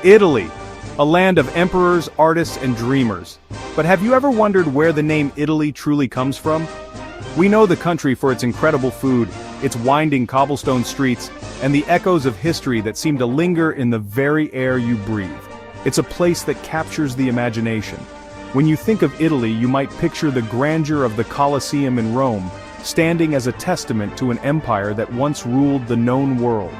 Italy, a land of emperors, artists, and dreamers. But have you ever wondered where the name Italy truly comes from? We know the country for its incredible food, its winding cobblestone streets, and the echoes of history that seem to linger in the very air you breathe. It's a place that captures the imagination. When you think of Italy, you might picture the grandeur of the Colosseum in Rome, standing as a testament to an empire that once ruled the known world.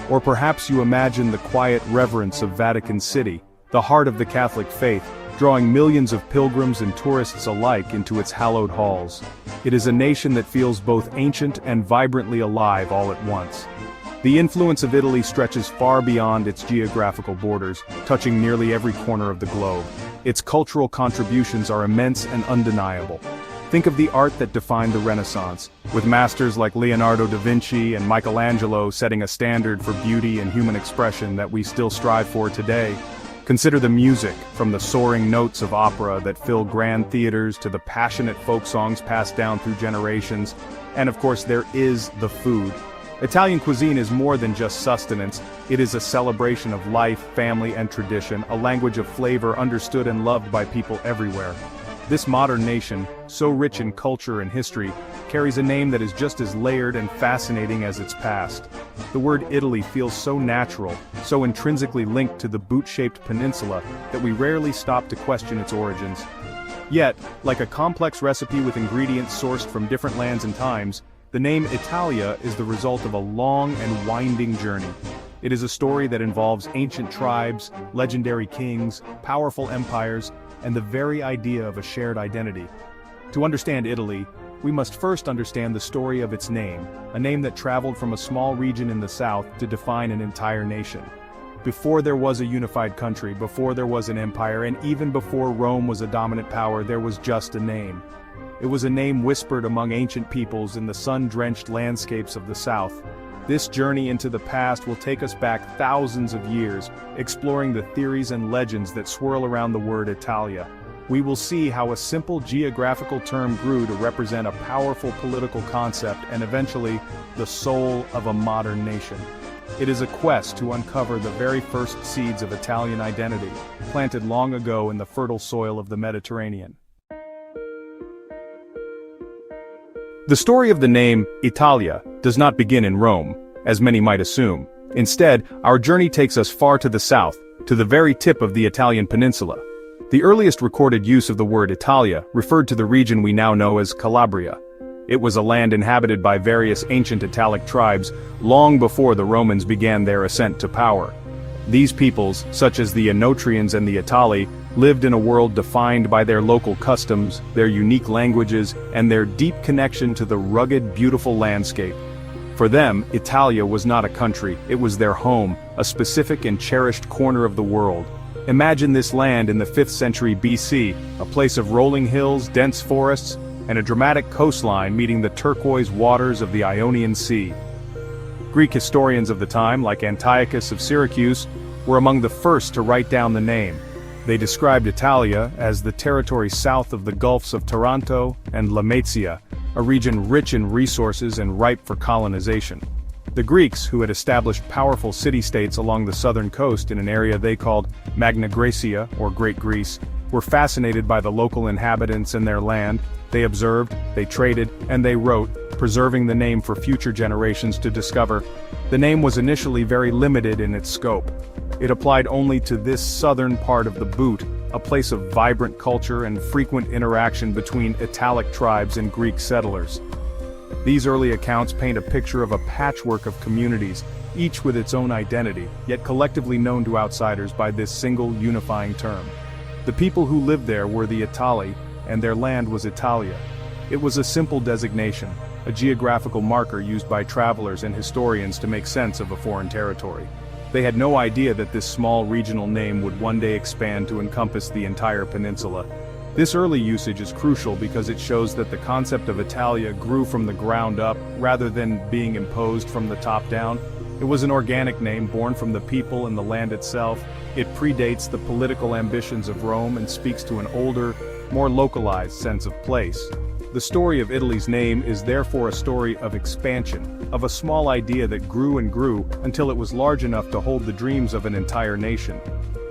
Or perhaps you imagine the quiet reverence of Vatican City, the heart of the Catholic faith, drawing millions of pilgrims and tourists alike into its hallowed halls. It is a nation that feels both ancient and vibrantly alive all at once. The influence of Italy stretches far beyond its geographical borders, touching nearly every corner of the globe. Its cultural contributions are immense and undeniable. Think of the art that defined the Renaissance, with masters like Leonardo da Vinci and Michelangelo setting a standard for beauty and human expression that we still strive for today. Consider the music, from the soaring notes of opera that fill grand theaters to the passionate folk songs passed down through generations. And of course there is the food. Italian cuisine is more than just sustenance, it is a celebration of life, family, and tradition, a language of flavor understood and loved by people everywhere. This modern nation, so rich in culture and history, carries a name that is just as layered and fascinating as its past. The word Italy feels so natural, so intrinsically linked to the boot-shaped peninsula, that we rarely stop to question its origins. Yet, like a complex recipe with ingredients sourced from different lands and times, the name Italia is the result of a long and winding journey. It is a story that involves ancient tribes, legendary kings, powerful empires, and the very idea of a shared identity. To understand Italy, we must first understand the story of its name, a name that traveled from a small region in the south to define an entire nation. Before there was a unified country, before there was an empire, and even before Rome was a dominant power, there was just a name. It was a name whispered among ancient peoples in the sun-drenched landscapes of the south. This journey into the past will take us back thousands of years, exploring the theories and legends that swirl around the word Italia. We will see how a simple geographical term grew to represent a powerful political concept and eventually, the soul of a modern nation. It is a quest to uncover the very first seeds of Italian identity, planted long ago in the fertile soil of the Mediterranean. The story of the name Italia does not begin in Rome, as many might assume. Instead, our journey takes us far to the south, to the very tip of the Italian peninsula. The earliest recorded use of the word Italia referred to the region we now know as Calabria. It was a land inhabited by various ancient Italic tribes long before the Romans began their ascent to power. These peoples, such as the Enotrians and the Itali, lived in a world defined by their local customs, their unique languages, and their deep connection to the rugged, beautiful landscape. For them, Italia was not a country, it was their home, a specific and cherished corner of the world. Imagine this land in the 5th century BC, a place of rolling hills, dense forests, and a dramatic coastline meeting the turquoise waters of the Ionian Sea. Greek historians of the time, like Antiochus of Syracuse, were among the first to write down the name. They described Italia as the territory south of the Gulfs of Taranto and Lamezia, a region rich in resources and ripe for colonization. The Greeks, who had established powerful city-states along the southern coast in an area they called Magna Graecia, or Great Greece, were fascinated by the local inhabitants and their land. They observed, they traded, and they wrote, preserving the name for future generations to discover. The name was initially very limited in its scope. It applied only to this southern part of the Boot, a place of vibrant culture and frequent interaction between Italic tribes and Greek settlers. These early accounts paint a picture of a patchwork of communities, each with its own identity, yet collectively known to outsiders by this single unifying term. The people who lived there were the Itali, and their land was Italia. It was a simple designation, a geographical marker used by travelers and historians to make sense of a foreign territory. They had no idea that this small regional name would one day expand to encompass the entire peninsula. This early usage is crucial because it shows that the concept of Italia grew from the ground up rather than being imposed from the top down. It was an organic name born from the people and the land itself. It predates the political ambitions of Rome and speaks to an older, more localized sense of place. The story of Italy's name is therefore a story of expansion, of a small idea that grew and grew until it was large enough to hold the dreams of an entire nation.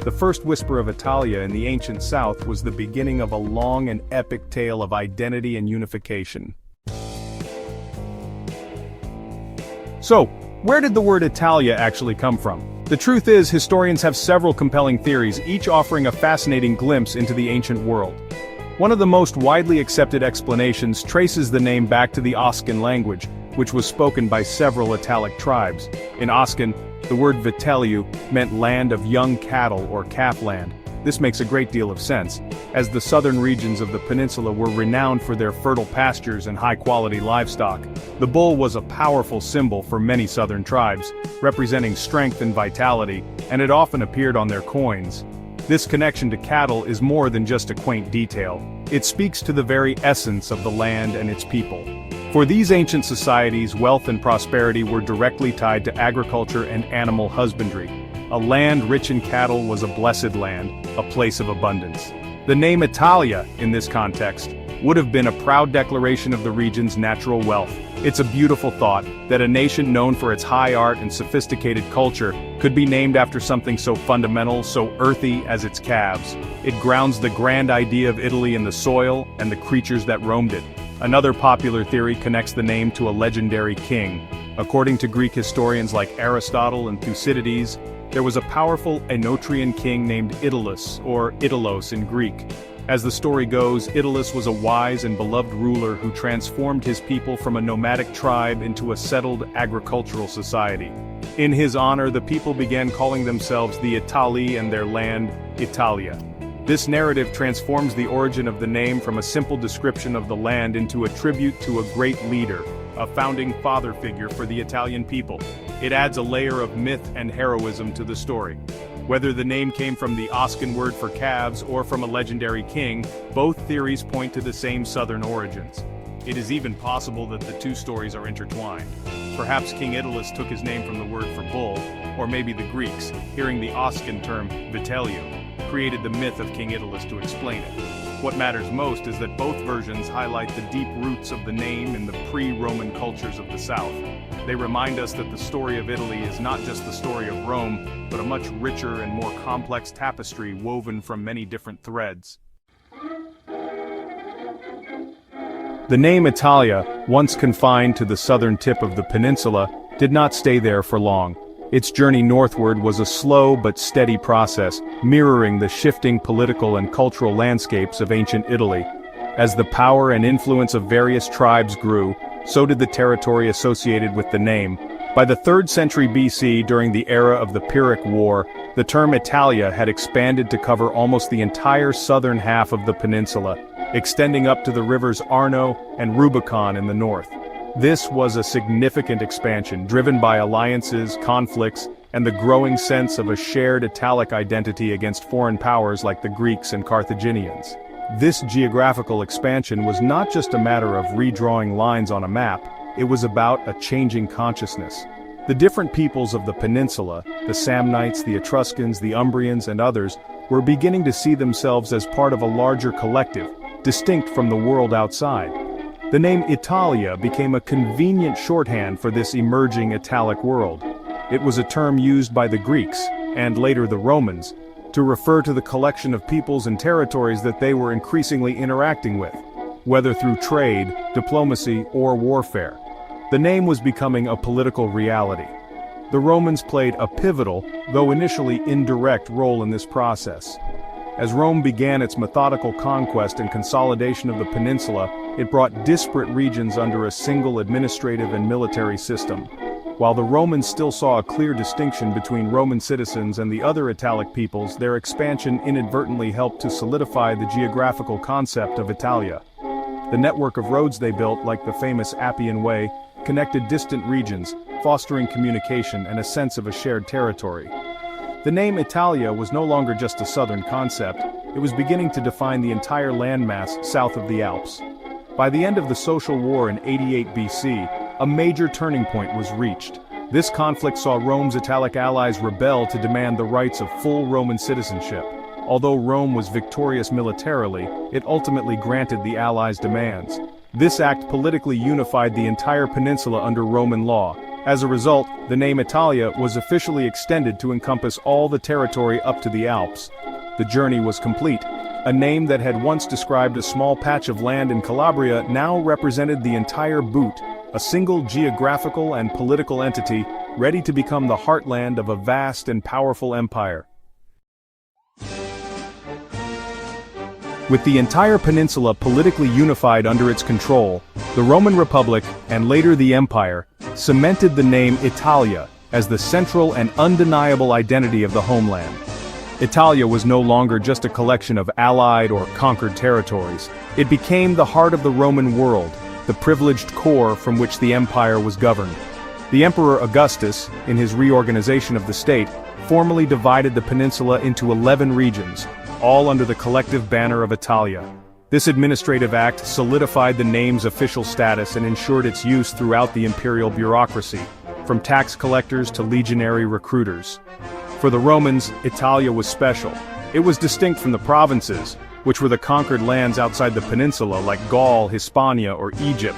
The first whisper of Italia in the ancient South was the beginning of a long and epic tale of identity and unification. So, where did the word Italia actually come from? The truth is, historians have several compelling theories, each offering a fascinating glimpse into the ancient world. One of the most widely accepted explanations traces the name back to the Oscan language, which was spoken by several Italic tribes. In Oscan, the word vitelliu meant land of young cattle or calf land. This makes a great deal of sense, as the southern regions of the peninsula were renowned for their fertile pastures and high-quality livestock. The bull was a powerful symbol for many southern tribes, representing strength and vitality, and it often appeared on their coins. This connection to cattle is more than just a quaint detail. It speaks to the very essence of the land and its people. For these ancient societies, wealth and prosperity were directly tied to agriculture and animal husbandry. A land rich in cattle was a blessed land, a place of abundance. The name Italia, in this context, would have been a proud declaration of the region's natural wealth. It's a beautiful thought that a nation known for its high art and sophisticated culture could be named after something so fundamental, so earthy as its calves. It grounds the grand idea of Italy in the soil and the creatures that roamed it. Another popular theory connects the name to a legendary king. According to Greek historians like Aristotle and Thucydides, there was a powerful Enotrian king named Italus, or Italos in Greek. As the story goes, Italus was a wise and beloved ruler who transformed his people from a nomadic tribe into a settled agricultural society. In his honor, the people began calling themselves the Itali and their land, Italia. This narrative transforms the origin of the name from a simple description of the land into a tribute to a great leader, a founding father figure for the Italian people. It adds a layer of myth and heroism to the story. Whether the name came from the Oscan word for calves or from a legendary king, both theories point to the same southern origins. It is even possible that the two stories are intertwined. Perhaps King Italus took his name from the word for bull, or maybe the Greeks, hearing the Oscan term vitelliu, created the myth of King Italus to explain it. What matters most is that both versions highlight the deep roots of the name in the pre-Roman cultures of the South. They remind us that the story of Italy is not just the story of Rome, but a much richer and more complex tapestry woven from many different threads. The name Italia, once confined to the southern tip of the peninsula, did not stay there for long. Its journey northward was a slow but steady process, mirroring the shifting political and cultural landscapes of ancient Italy. As the power and influence of various tribes grew, so did the territory associated with the name. By the 3rd century BC, during the era of the Pyrrhic War, the term Italia had expanded to cover almost the entire southern half of the peninsula, extending up to the rivers Arno and Rubicon in the north. This was a significant expansion, driven by alliances, conflicts, and the growing sense of a shared Italic identity against foreign powers like the Greeks and Carthaginians. This geographical expansion was not just a matter of redrawing lines on a map, it was about a changing consciousness. The different peoples of the peninsula, the Samnites, the Etruscans, the Umbrians, and others, were beginning to see themselves as part of a larger collective, distinct from the world outside. The name Italia became a convenient shorthand for this emerging Italic world. It was a term used by the Greeks, and later the Romans, to refer to the collection of peoples and territories that they were increasingly interacting with, whether through trade, diplomacy, or warfare. The name was becoming a political reality. The Romans played a pivotal, though initially indirect, role in this process. As Rome began its methodical conquest and consolidation of the peninsula, it brought disparate regions under a single administrative and military system. While the Romans still saw a clear distinction between Roman citizens and the other Italic peoples, their expansion inadvertently helped to solidify the geographical concept of Italia. The network of roads they built, like the famous Appian Way, connected distant regions, fostering communication and a sense of a shared territory. The name Italia was no longer just a southern concept, it was beginning to define the entire landmass south of the Alps. By the end of the Social War in 88 BC, a major turning point was reached. This conflict saw Rome's Italic allies rebel to demand the rights of full Roman citizenship. Although Rome was victorious militarily, it ultimately granted the allies' demands. This act politically unified the entire peninsula under Roman law. As a result, the name Italia was officially extended to encompass all the territory up to the Alps. The journey was complete. A name that had once described a small patch of land in Calabria now represented the entire boot, a single geographical and political entity, ready to become the heartland of a vast and powerful empire. With the entire peninsula politically unified under its control, the Roman Republic, and later the Empire, cemented the name Italia as the central and undeniable identity of the homeland. Italia was no longer just a collection of allied or conquered territories. It became the heart of the Roman world, the privileged core from which the empire was governed. The Emperor Augustus, in his reorganization of the state, formally divided the peninsula into 11 regions, all under the collective banner of Italia. This administrative act solidified the name's official status and ensured its use throughout the imperial bureaucracy, from tax collectors to legionary recruiters. For the Romans, Italia was special. It was distinct from the provinces, which were the conquered lands outside the peninsula like Gaul, Hispania, or Egypt.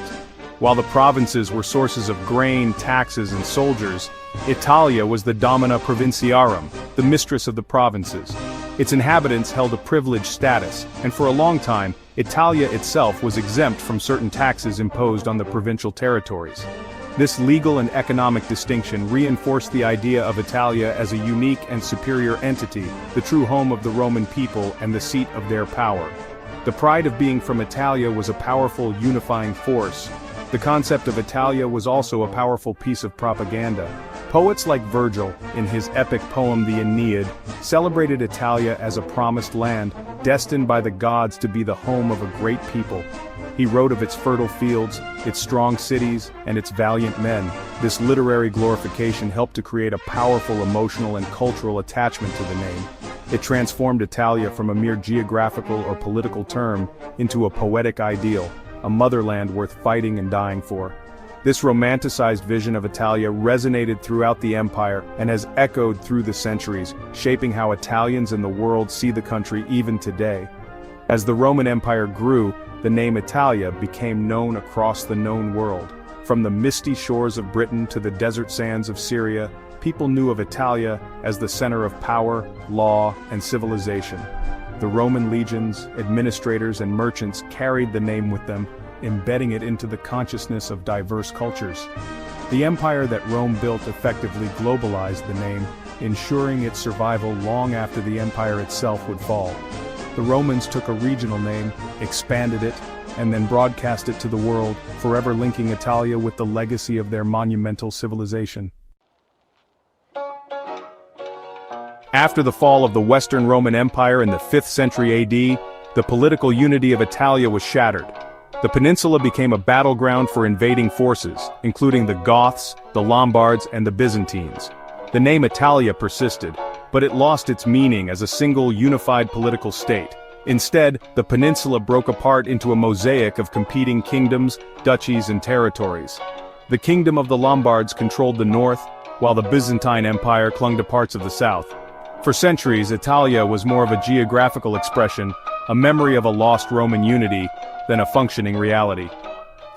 While the provinces were sources of grain, taxes, and soldiers, Italia was the domina provinciarum, the mistress of the provinces. Its inhabitants held a privileged status, and for a long time, Italia itself was exempt from certain taxes imposed on the provincial territories. This legal and economic distinction reinforced the idea of Italia as a unique and superior entity, the true home of the Roman people and the seat of their power. The pride of being from Italia was a powerful unifying force. The concept of Italia was also a powerful piece of propaganda. Poets like Virgil, in his epic poem the Aeneid, celebrated Italia as a promised land, destined by the gods to be the home of a great people. He wrote of its fertile fields, its strong cities, and its valiant men. This literary glorification helped to create a powerful emotional and cultural attachment to the name. It transformed Italia from a mere geographical or political term into a poetic ideal, a motherland worth fighting and dying for. This romanticized vision of Italia resonated throughout the empire and has echoed through the centuries, shaping how Italians in the world see the country even today. As the Roman Empire grew, the name Italia became known across the known world. From the misty shores of Britain to the desert sands of Syria, people knew of Italia as the center of power, law, and civilization. The Roman legions, administrators, and merchants carried the name with them, embedding it into the consciousness of diverse cultures. The empire that Rome built effectively globalized the name, ensuring its survival long after the empire itself would fall. The Romans took a regional name, expanded it, and then broadcast it to the world, forever linking Italia with the legacy of their monumental civilization. After the fall of the Western Roman Empire in the 5th century AD, the political unity of Italia was shattered. The peninsula became a battleground for invading forces, including the Goths, the Lombards, and the Byzantines. The name Italia persisted, but it lost its meaning as a single unified political state. Instead, the peninsula broke apart into a mosaic of competing kingdoms, duchies, and territories. The kingdom of the Lombards controlled the north, while the Byzantine Empire clung to parts of the south. For centuries, Italia was more of a geographical expression, a memory of a lost Roman unity, than a functioning reality.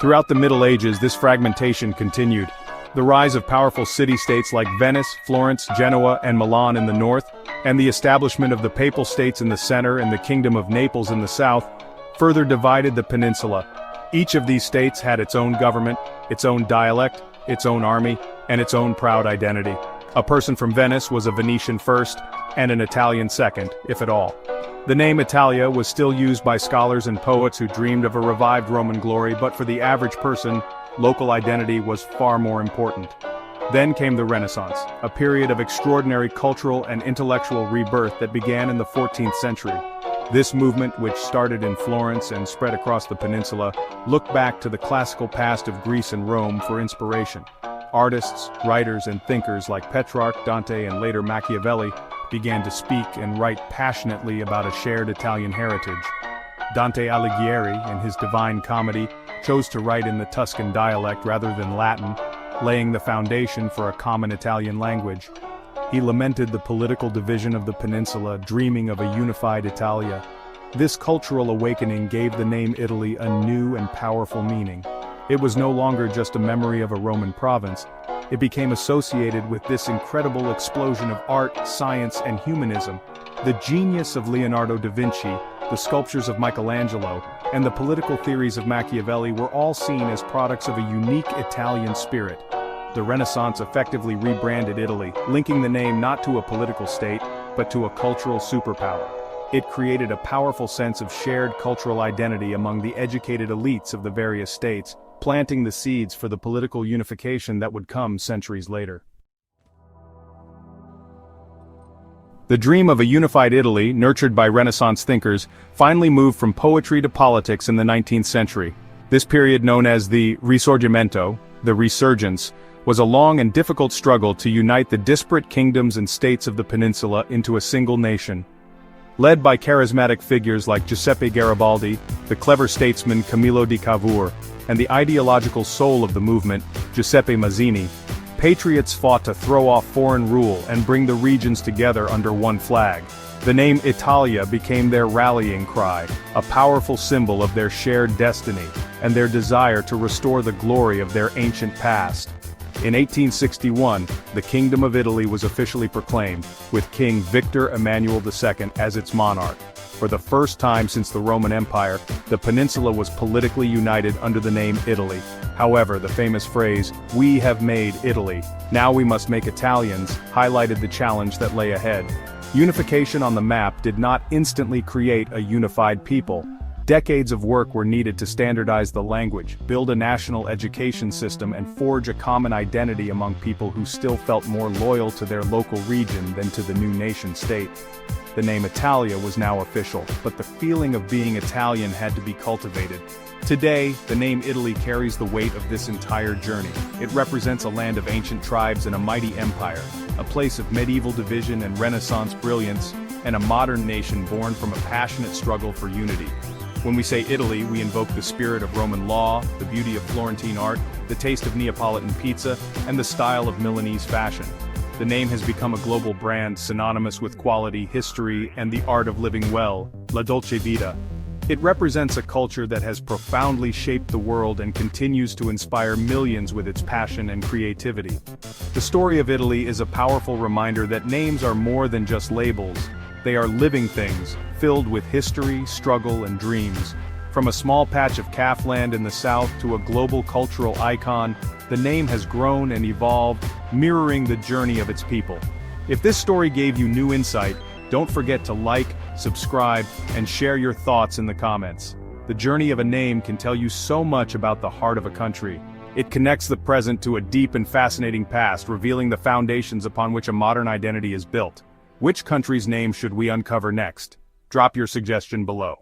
Throughout the Middle Ages, this fragmentation continued. The rise of powerful city-states like Venice, Florence, Genoa, and Milan in the north, and the establishment of the Papal States in the center and the Kingdom of Naples in the south, further divided the peninsula. Each of these states had its own government, its own dialect, its own army, and its own proud identity. A person from Venice was a Venetian first, and an Italian second, if at all. The name Italia was still used by scholars and poets who dreamed of a revived Roman glory, but for the average person, local identity was far more important. Then came the Renaissance, a period of extraordinary cultural and intellectual rebirth that began in the 14th century. This movement, which started in Florence and spread across the peninsula, looked back to the classical past of Greece and Rome for inspiration. Artists, writers, and thinkers like Petrarch, Dante, and later Machiavelli began to speak and write passionately about a shared Italian heritage. Dante Alighieri, in his Divine Comedy, chose to write in the Tuscan dialect rather than Latin, laying the foundation for a common Italian language. He lamented the political division of the peninsula, dreaming of a unified Italia. This cultural awakening gave the name Italy a new and powerful meaning. It was no longer just a memory of a Roman province. It became associated with this incredible explosion of art, science, and humanism. The genius of Leonardo da Vinci, the sculptures of Michelangelo, and the political theories of Machiavelli were all seen as products of a unique Italian spirit. The Renaissance effectively rebranded Italy, linking the name not to a political state, but to a cultural superpower. It created a powerful sense of shared cultural identity among the educated elites of the various states, planting the seeds for the political unification that would come centuries later. The dream of a unified Italy, nurtured by Renaissance thinkers, finally moved from poetry to politics in the 19th century. This period, known as the Risorgimento, the Resurgence, was a long and difficult struggle to unite the disparate kingdoms and states of the peninsula into a single nation. Led by charismatic figures like Giuseppe Garibaldi, the clever statesman Camillo di Cavour, and the ideological soul of the movement, Giuseppe Mazzini, patriots fought to throw off foreign rule and bring the regions together under one flag. The name Italia became their rallying cry, a powerful symbol of their shared destiny, and their desire to restore the glory of their ancient past. In 1861, the Kingdom of Italy was officially proclaimed, with King Victor Emmanuel II as its monarch. For the first time since the Roman Empire, the peninsula was politically united under the name Italy. However, the famous phrase, "We have made Italy, now we must make Italians," highlighted the challenge that lay ahead. Unification on the map did not instantly create a unified people. Decades of work were needed to standardize the language, build a national education system, and forge a common identity among people who still felt more loyal to their local region than to the new nation-state. The name Italia was now official, but the feeling of being Italian had to be cultivated. Today, the name Italy carries the weight of this entire journey. It represents a land of ancient tribes and a mighty empire, a place of medieval division and Renaissance brilliance, and a modern nation born from a passionate struggle for unity. When we say Italy, we invoke the spirit of Roman law, the beauty of Florentine art, the taste of Neapolitan pizza, and the style of Milanese fashion. The name has become a global brand synonymous with quality, history, and the art of living well, La Dolce Vita. It represents a culture that has profoundly shaped the world and continues to inspire millions with its passion and creativity. The story of Italy is a powerful reminder that names are more than just labels. They are living things, filled with history, struggle, and dreams. From a small patch of calf land in the south to a global cultural icon, the name has grown and evolved, mirroring the journey of its people. If this story gave you new insight, don't forget to like, subscribe, and share your thoughts in the comments. The journey of a name can tell you so much about the heart of a country. It connects the present to a deep and fascinating past, revealing the foundations upon which a modern identity is built. Which country's name should we uncover next? Drop your suggestion below.